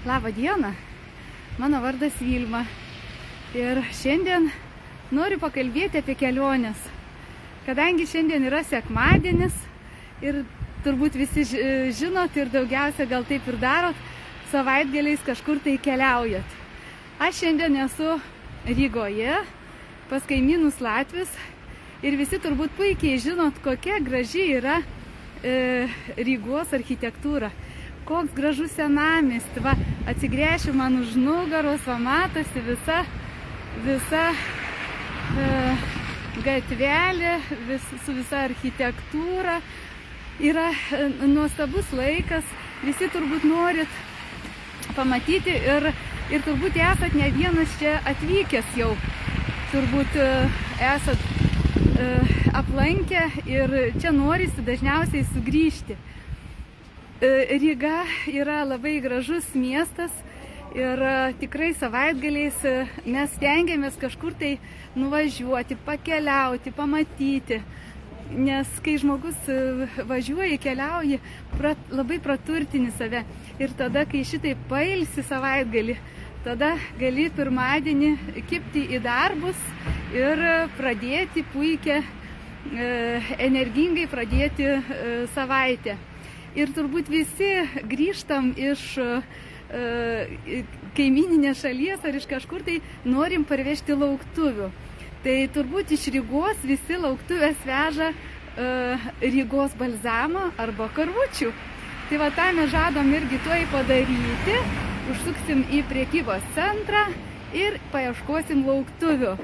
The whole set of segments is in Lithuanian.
Labą dieną, mano vardas Vilma ir šiandien noriu pakalbėti apie keliones. Kadangi šiandien yra sekmadienis ir turbūt visi žinot ir daugiausia gal taip ir darot, savaitgaliais kažkur tai keliaujat. Aš šiandien esu Rygoje pas kaimynus latvius ir visi turbūt puikiai žinot, kokia graži yra Rygos architektūra. Koks gražus senamiestis, va, atsigręšiu man už nugaros, va, matosi visa gatvelė, su visa architektūra. Yra nuostabus laikas, visi turbūt norit pamatyti ir turbūt esat ne vienas čia atvykęs jau. Turbūt esat aplankę ir čia norisi dažniausiai sugrįžti. Ryga yra labai gražus miestas ir tikrai savaitgaliais mes stengiamės kažkur tai nuvažiuoti, pakeliauti, pamatyti. Nes kai žmogus važiuoja, keliauja, labai praturtini save. Ir tada, kai šitai pailsi savaitgalį, tada gali pirmadienį kibti į darbus ir pradėti puikią, energingai pradėti savaitę. Ir turbūt visi grįžtam iš kaimyninės šalies ar iš kažkur tai norim parvežti lauktuvių. Tai turbūt iš Rygos visi lauktuvės veža Rygos balzamą arba karvučių. Tai va tą mes žadom irgi tuoj padaryti. Užsuksim į prekybos centrą ir paieškosim lauktuvių.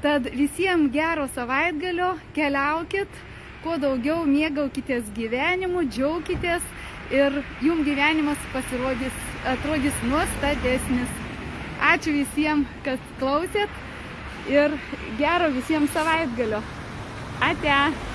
Tad visiems gero savaitgalio, keliaukit, kuo daugiau mėgaukitės gyvenimu, džiaukitės ir jums gyvenimas atrodys nuostabesnis. Ačiū visiems, kas klausėt ir gero visiems savaitgalio. Ate!